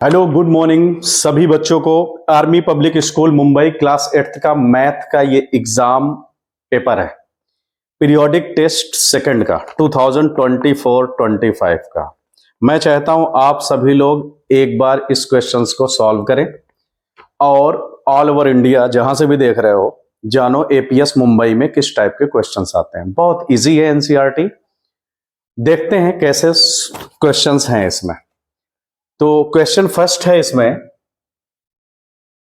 Hello, good morning सभी बच्चों को। Army public school Mumbai class 8th का मैथ का ये एग्जाम पेपर है, पीरियोडिक टेस्ट सेकंड का 2024-25 का। मैं चाहता हूं आप सभी लोग एक बार इस क्वेश्चंस को सॉल्व करें और ऑल ओवर इंडिया जहां से भी देख रहे हो जानो एपीएस मुंबई में किस टाइप के क्वेश्चंस आते हैं। बहुत इजी है एनसीईआरटी। देखते हैं कैसे क्वेश्चंस हैं इसमें। तो क्वेश्चन फर्स्ट है इसमें।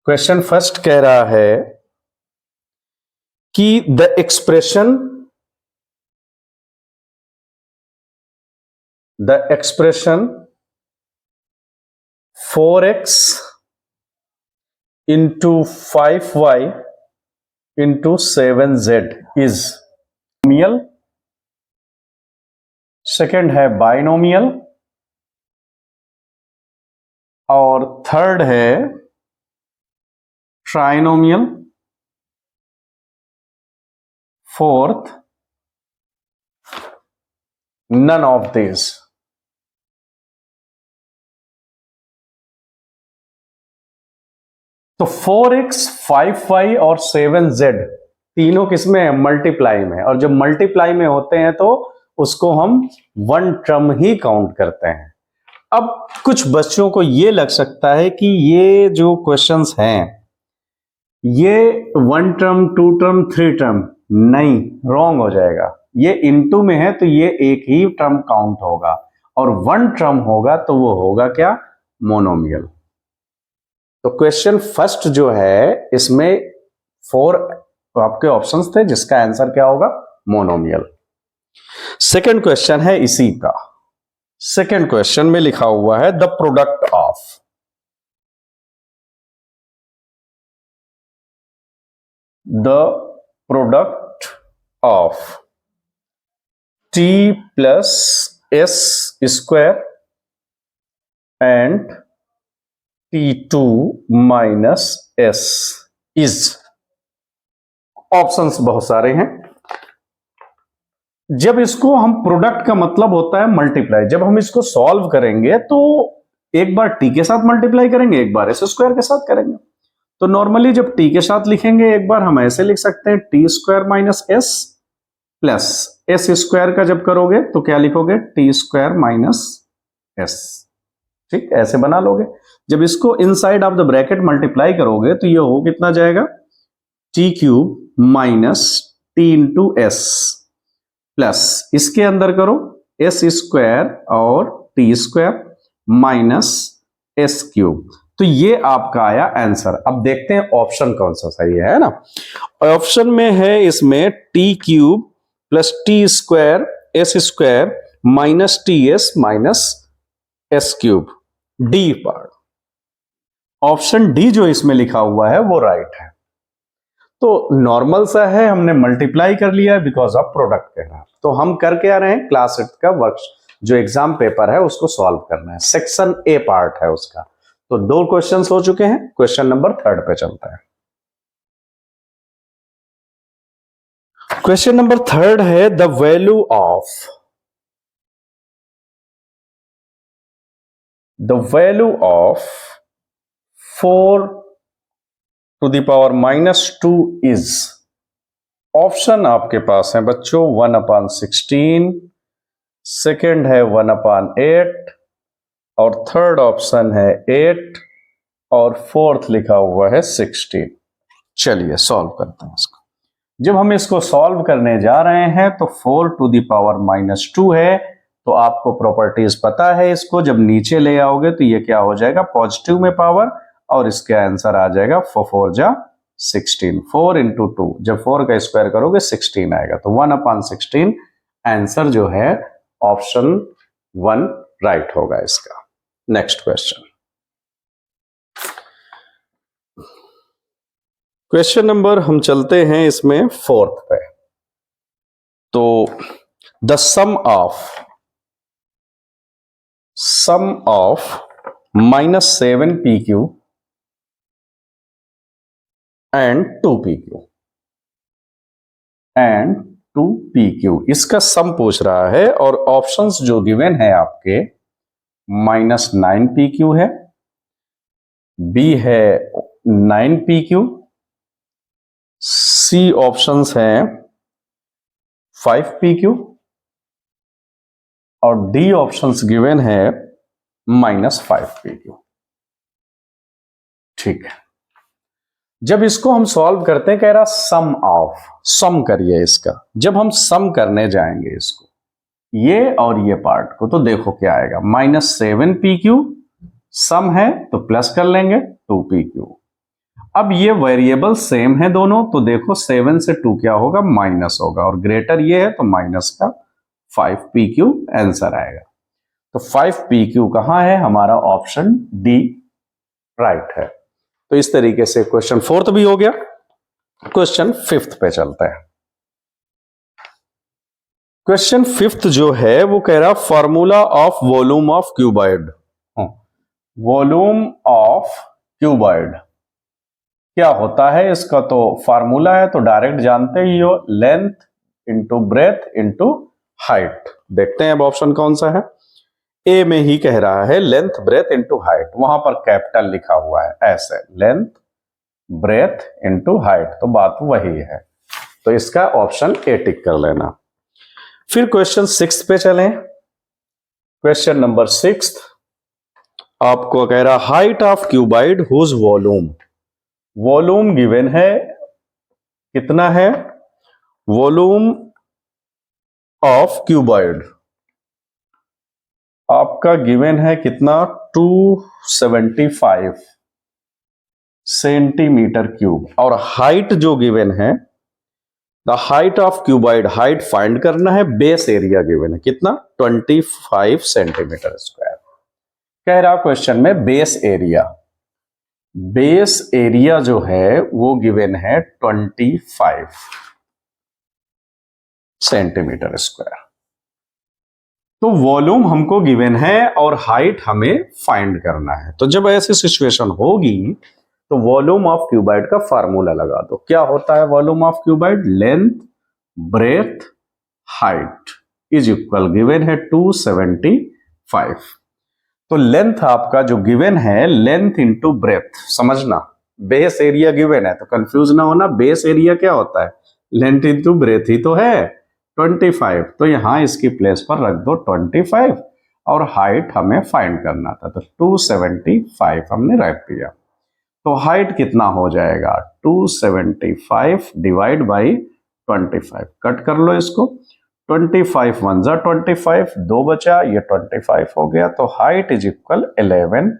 क्वेश्चन फर्स्ट कह रहा है कि the expression 4x into 5y into 7z is monomial. Second है बाइनोमियल और थर्ड है trinomial. Fourth none of this. तो 4x 5y और 7z तीनों किसमें है? मल्टीप्लाई में। और जब मल्टीप्लाई में होते हैं तो उसको हम वन टर्म ही काउंट करते हैं। अब कुछ बच्चों को ये लग सकता है कि ये जो क्वेश्चंस हैं ये one term, two term, three term, नहीं, रॉन्ग हो जाएगा। ये इनटू में है तो ये एक ही टर्म काउंट होगा और वन टर्म होगा तो वो होगा क्या? मोनोमियल। तो क्वेश्चन फर्स्ट जो है इसमें 4 आपके ऑप्शंस थे जिसका आंसर क्या होगा? मोनोमियल। सेकंड क्वेश्चन है इसी का। सेकंड क्वेश्चन में लिखा हुआ है the product of t plus s square and t2 minus s is। Options बहुत सारे हैं। जब इसको हम प्रोडक्ट का मतलब होता है मल्टीप्लाई, जब हम इसको सॉल्व करेंगे तो एक बार t के साथ मल्टीप्लाई करेंगे, एक बार s स्क्वायर के साथ करेंगे। तो नॉर्मली जब t के साथ लिखेंगे एक बार हम ऐसे लिख सकते हैं t square minus s plus s square का जब करोगे तो क्या लिखोगे? t square minus s। ठीक, ऐसे बना लोगे। जब इसको inside of the bracket multiply करोगे तो ये हो कितना जाएगा? t cube minus t into S plus इसके अंदर करो s स्क्वायर और t square minus s cube. तो ये आपका आया आंसर। अब देखते हैं ऑप्शन कौन सा सही है ना। ऑप्शन में है इसमें t cube plus T square S square minus T S minus S cube, D part. Option D जो इसमें लिखा हुआ है वो राइट है। तो नॉर्मल सा है, हमने मल्टीप्लाई कर लिया है बिकॉज ऑफ प्रोडक्ट कह रहा है। तो हम करके आ रहे हैं क्लास 8 का वर्क जो एग्जाम पेपर है उसको सॉल्व करना है। सेक्शन ए पार्ट है उसका। तो 2 क्वेश्चंस हो चुके हैं। क्वेश्चन नंबर 3 पे चलता है। क्वेश्चन नंबर 3 है the value of 4 to the power -2 is. Option आपके पास है बच्चों 1/16, सेकंड है 1/8 और थर्ड ऑप्शन है 8 और फोर्थ लिखा हुआ है 16। चलिए सॉल्व करते हैं इसको। जब हम इसको सॉल्व करने जा रहे हैं तो 4 टू द पावर -2 है तो आपको प्रॉपर्टीज पता है इसको। जब नीचे ले आओगे तो ये क्या हो जाएगा? पॉजिटिव में पावर और इसका आंसर आ जाएगा 4 जा 16। 4 इंटू 2, जब 4 का स्क्वायर करोगे 16 आएगा। तो 1/16 आंसर जो है ऑप्शन 1 राइट होगा इसका। Next question. क्वेश्चन नंबर हम चलते हैं इसमें 4th पे। तो the sum of -7 PQ and 2 PQ इसका सम पूछ रहा है और ऑप्शंस जो गिवन है आपके -9 PQ है, बी है 9 pq, सी ऑप्शंस हैं 5 pq और डी ऑप्शंस गिवन है -5 pq। ठीक है, जब इसको हम सॉल्व करते हैं, कह रहा सम ऑफ, सम करिए इसका। जब हम सम करने जाएंगे इसको, ये और ये पार्ट को, तो देखो क्या आएगा, -7pq, सम है तो प्लस कर लेंगे 2pq। अब ये वेरिएबल सेम है दोनों, तो देखो 7 से 2 क्या होगा, माइनस होगा, और ग्रेटर ये है तो माइनस का 5pq आंसर आएगा। तो 5pq कहां है, हमारा ऑप्शन डी राइट है। तो इस तरीके से क्वेश्चन 4th भी हो गया। क्वेश्चन 5th पे चलते हैं। क्वेश्चन 5th जो है वो कह रहा formula of volume of cuboid. Volume of cuboid क्या होता है, इसका तो फार्मूला है, तो डायरेक्ट जानते ही हो, length into breadth into height. देखते हैं अब ऑप्शन कौन सा है। ए में ही कह रहा है लेंथ ब्रेथ इंटू हाइट, वहां पर कैपिटल लिखा हुआ है ऐसे, लेंथ ब्रेथ इंटू हाइट, तो बात वही है। तो इसका ऑप्शन ए टिक कर लेना। फिर क्वेश्चन 6 पे चलें। क्वेश्चन नंबर 6 आपको कह रहा height of cuboid whose volume. Volume given है, कितना है, वॉल्यूम ऑफ क्यूबॉइड आपका गिवन है कितना, 275 सेंटीमीटर क्यूब, और हाइट जो गिवन है, the height of cuboid, height find करना है, बेस एरिया गिवन है कितना, 25 सेंटीमीटर स्क्वायर। कह रहा क्वेश्चन में बेस एरिया, बेस एरिया जो है वो गिवन है 25 सेंटीमीटर स्क्वायर। तो वॉल्यूम हमको गिवन है और हाइट हमें फाइंड करना है। तो जब ऐसी सिचुएशन होगी तो वॉल्यूम ऑफ क्यूबॉइड का फार्मूला लगा दो। क्या होता है volume of cuboid, length breadth height is equal, given है 275। तो लेंथ आपका जो गिवन है, लेंथ इंटू ब्रेथ, समझना बेस एरिया गिवन है तो कंफ्यूज ना होना, बेस एरिया क्या होता है, लेंथ इंटू ब्रेथ ही तो है 25। तो यहां इसकी प्लेस पर रख दो 25, और हाइट हमें फाइंड करना था, तो 275 हमने रख दिया। तो हाइट कितना हो जाएगा, 275 डिवाइड बाई 25, कट कर लो इसको, 25 1 जा 25, 2 बचा, ये 25 हो गया। तो हाइट इज इक्वल 11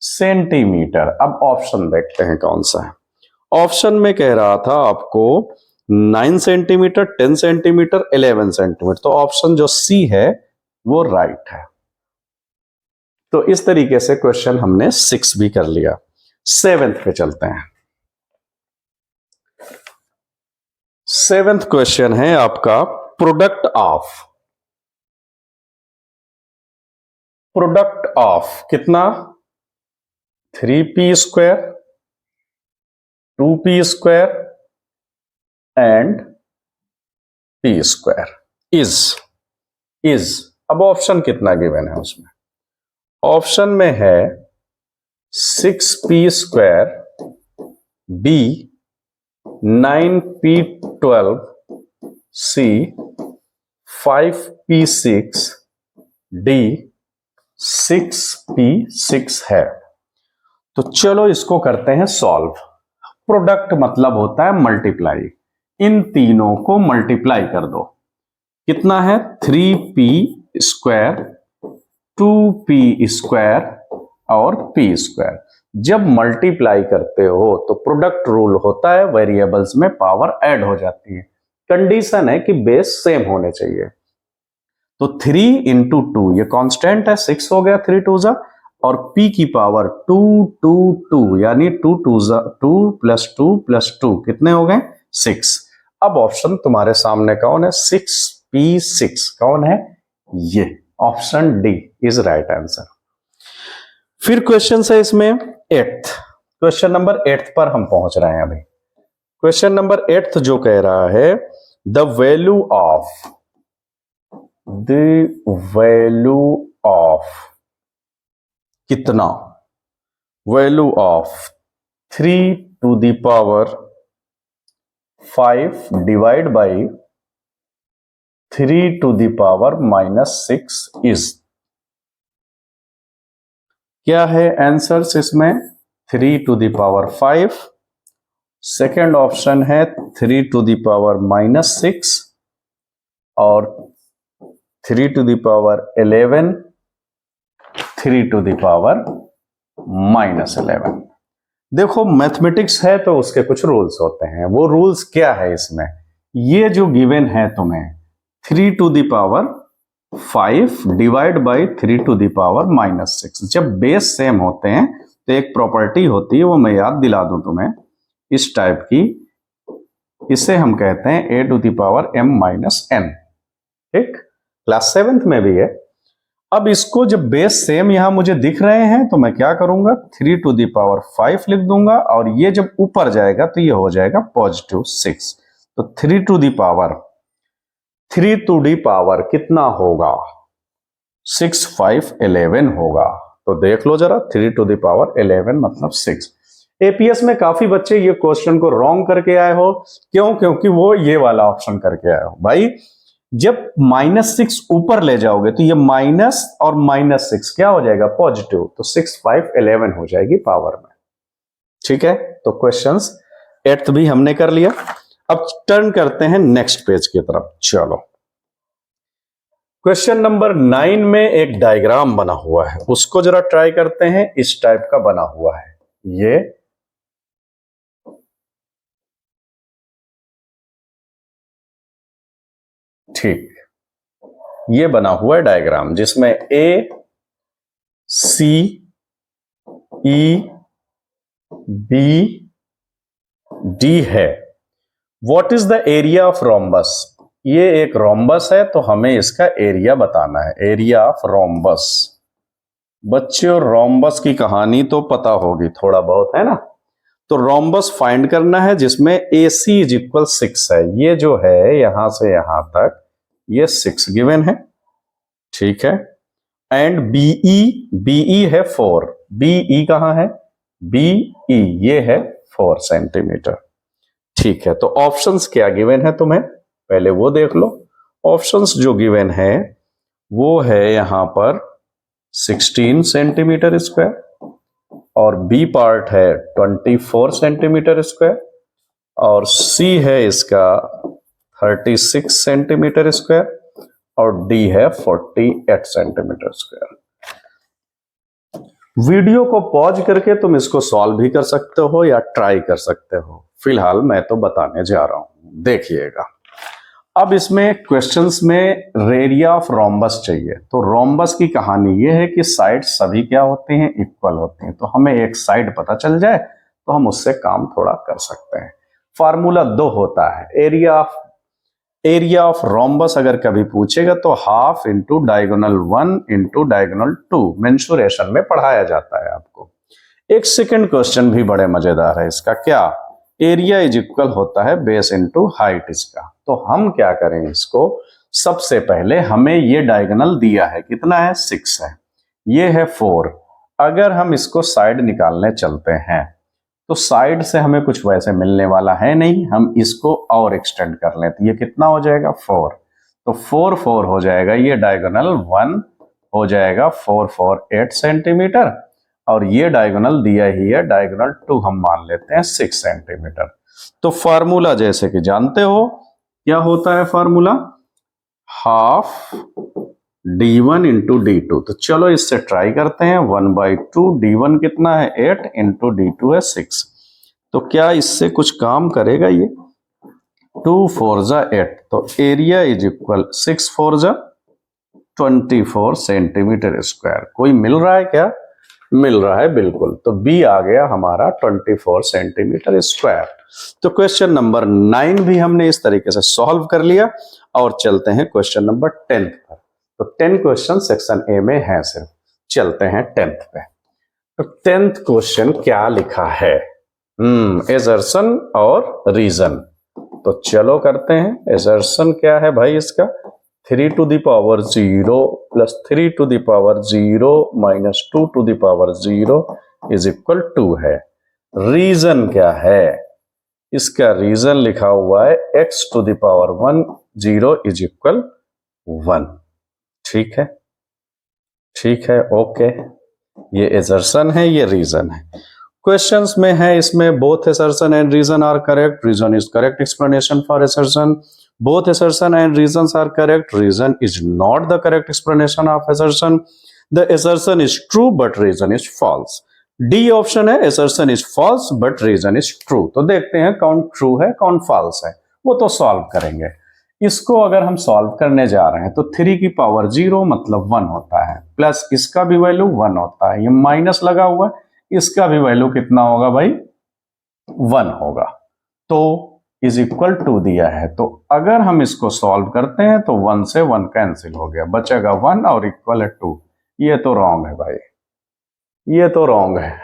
सेंटीमीटर। अब ऑप्शन देखते हैं कौन सा है। ऑप्शन में कह रहा था आपको 9 सेंटीमीटर, 10 सेंटीमीटर, 11 सेंटीमीटर, तो ऑप्शन जो सी है वो राइट है। तो इस तरीके से क्वेश्चन हमने 6 भी कर लिया। 7th पे चलते हैं। 7th क्वेश्चन है आपका प्रोडक्ट ऑफ कितना, 3p square, 2p square and p square is. अब ऑप्शन कितना गिवन है उसमें, ऑप्शन में है 6p square, b 9p12, c 5p6, d 6p6 है। तो चलो इसको करते हैं सॉल्व। प्रोडक्ट मतलब होता है मल्टीप्लाई, इन तीनों को मल्टीप्लाई कर दो। कितना है, 3p स्क्वायर, 2p स्क्वायर और p स्क्वायर। जब मल्टीप्लाई करते हो तो प्रोडक्ट रूल होता है, वेरिएबल्स में पावर ऐड हो जाती है। कंडीशन है कि बेस सेम होने चाहिए। तो 3 इंटू 2 ये कांस्टेंट है, 6 हो गया, 3 2 जा, और p की पावर 2 2 2 यानी 2 2 जा 2 प्लस 2 प्लस 2 कितने हो गए, 6। अब ऑप्शन तुम्हारे सामने कौन है, 6p6 कौन है, ये option D is right answer. फिर क्वेश्चन है इसमें 8th, क्वेश्चन नंबर 8th पर हम पहुंच रहे हैं अभी। क्वेश्चन नंबर 8th जो कह रहा है द वैल्यू ऑफ कितना, value of 3 to the power 5 divide by 3 to the power -6 is, क्या है आंसर्स इसमें? 3 to the power 5, second option है 3 to the power -6 और 3 to the power 11, 3 to the power -11। देखो मैथमेटिक्स है तो उसके कुछ रूल्स होते हैं, वो रूल्स क्या है इसमें? ये जो गिवन है तुम्हें 3 to the power 5 divide by 3 to the power -6, जब बेस सेम होते हैं तो एक प्रॉपर्टी होती है, वो मैं याद दिला दूं तुम्हें, इस टाइप की, इसे हम कहते हैं a to the power m-n। ठीक, क्लास 7th में भी है। अब इसको जब बेस सेम यहां मुझे दिख रहे हैं तो मैं क्या करूंगा, 3 to the power 5 लिख दूंगा, और ये जब ऊपर जाएगा तो ये हो जाएगा +6। तो 3 to the power कितना होगा? 6, 5, 11 होगा। तो देख लो जरा, 3 to the power 11 मतलब 6। एपीएस में काफी बच्चे ये क्वेश्चन को रॉन्ग करके आए हो, क्यों? क्योंकि वो ये वाला ऑप्शन करके आए हो। भाई जब -6 ऊपर ले जाओगे तो ये माइनस और -6 क्या हो जाएगा? पॉजिटिव, तो 6, 5, 11 हो जाएगी पावर में। ठीक है, तो क्वेश्चंस 8th भी हमने कर लिया। अब टर्न करते हैं नेक्स्ट पेज की तरफ। चलो, क्वेश्चन नंबर 9 में एक डायग्राम बना हुआ है, उसको जरा ट्राई करते हैं। इस टाइप का बना हुआ है ये, ठीक, ये बना हुआ है डायग्राम जिसमें ए, सी, ई, बी, डी है। What is the area of rhombus? ये एक रोम्बस है तो हमें इसका एरिया बताना है, एरिया ऑफ रोम्बस। बच्चों रोम्बस की कहानी तो पता होगी थोड़ा बहुत, है ना? तो रोम्बस फाइंड करना है जिसमें AC इज इक्वल 6 है। ये जो है यहां से यहां तक ये 6 गिवन है, ठीक है। एंड BE है 4, BE कहां है? BE ये है 4 सेंटीमीटर, ठीक है। तो ऑप्शंस क्या गिवन है तुम्हें, पहले वो देख लो। ऑप्शंस जो गिवन है वो है यहां पर 16 सेंटीमीटर स्क्वायर, और बी पार्ट है 24 सेंटीमीटर स्क्वायर, और सी है इसका 36 सेंटीमीटर स्क्वायर, और डी है 48 सेंटीमीटर स्क्वायर। वीडियो को पॉज करके तुम इसको सॉल्व भी कर सकते हो या ट्राई कर सकते हो, फिलहाल मैं तो बताने जा रहा हूं, देखिएगा। अब इसमें क्वेश्चंस में एरिया ऑफ रोम्बस चाहिए। तो रोम्बस की कहानी ये है कि साइड सभी क्या होते हैं? इक्वल होते हैं। तो हमें एक साइड पता चल जाए तो हम उससे काम थोड़ा कर सकते हैं। फार्मूला 2 होता है, एरिया ऑफ रोम्बस अगर कभी पूछेगा तो ½ into diagonal 1 into diagonal 2 mensuration में पढ़ाया जाता है आपको। एक सेकंड क्वेश्चन भी बड़े मजेदार है इसका, क्या? एरिया इज इक्वल होता है बेस इंटू हाइट इसका। तो हम क्या करें इसको, सबसे पहले हमें ये डायगोनल दिया है, कितना है? 6 है, ये है 4। अगर हम इसको साइड निकालने चलते हैं तो साइड से हमें कुछ वैसे मिलने वाला है नहीं, हम इसको और एक्सटेंड कर लें तो ये कितना हो जाएगा? 4। तो 4, 4 हो जाएगा, ये डायगोनल 1 हो जाएगा 4, 4, 8 सेंटीमीटर, और ये डायगोनल दिया ही है, डायगोनल 2 हम मान लेते हैं 6 सेंटीमीटर। तो फार्मूला जैसे कि जानते हो क्या होता है फार्मूला, ½ D1 इंटू D2। तो चलो इससे ट्राई करते हैं, 1/2 D1 कितना है? 8 इंटू D2 है 6। तो क्या इससे कुछ काम करेगा ये? 2 4 जा 8, तो एरिया इज इक्वल 6 4 जा 24 सेंटीमीटर स्क्वायर। कोई मिल रहा है क्या? मिल रहा है, बिल्कुल। तो बी आ गया हमारा 24 सेंटीमीटर स्क्वायर। तो क्वेश्चन नंबर 9 भी हमने इस तरीके से सॉल्व कर लिया, और चलते हैं क्वेश्चन नंबर 10 पर। तो 10 क्वेश्चन सेक्शन ए में है सिर्फ, चलते हैं 10th पे। तो 10th क्वेश्चन क्या लिखा है? एजर्सन और रीजन। तो चलो करते हैं। एजर्सन क्या है भाई इसका? 3 to the power 0 plus 3 to the power 0 minus 2 to the power 0 is equal to है। रीजन क्या है? इसका रीजन लिखा हुआ है x to the power 1 0 is equal 1। ठीक है, ठीक है, ओके। ये एसर्शन है, ये रीजन है। क्वेश्चंस में है इसमें both assertion and reason are correct, reason is correct explanation for assertion, both assertion and reasons are correct, reason is not the correct explanation of assertion, the assertion is true but reason is false। D option है assertion is false but reason is true। तो देखते हैं कौन true है कौन false है, वो तो सॉल्व करेंगे। इसको अगर हम सॉल्व करने जा रहे हैं तो 3 की पावर 0 मतलब 1 होता है, प्लस इसका भी वैल्यू 1 होता है, ये माइनस लगा हुआ है, इसका भी वैल्यू कितना होगा भाई? 1 होगा। तो इज इक्वल टू दिया है, तो अगर हम इसको सॉल्व करते हैं तो 1 से 1 कैंसिल हो गया, बचेगा 1 और इक्वल है 2। ये तो रॉन्ग है भाई, ये तो रॉन्ग है,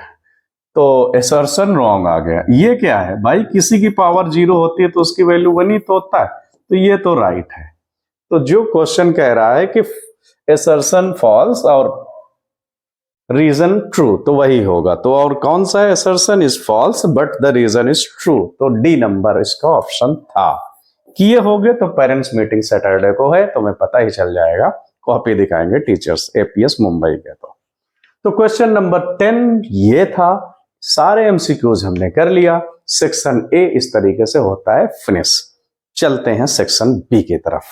तो एसर्शन रॉन्ग आ गया। ये क्या है भाई? किसी की पावर 0 होती है तो उसकी वैल्यू 1 ही तो होता है, तो ये तो राइट है। तो जो क्वेश्चन कह रहा है कि एसर्शन फॉल्स और रीजन ट्रू, तो वही होगा। तो और कौन सा है? Assertion is false but the reason is true, तो डी नंबर इसका ऑप्शन था। किए होगे तो पेरेंट्स मीटिंग सैटरडे को है, तुम्हें पता ही चल जाएगा, कॉपी दिखाएंगे टीचर्स एपीएस मुंबई के। तो क्वेश्चन नंबर 10 ये था। सारे एमसीक्यूज हमने कर लिया। सेक्शन ए इस तरीके से होता है फिनिश। चलते हैं सेक्शन बी की तरफ।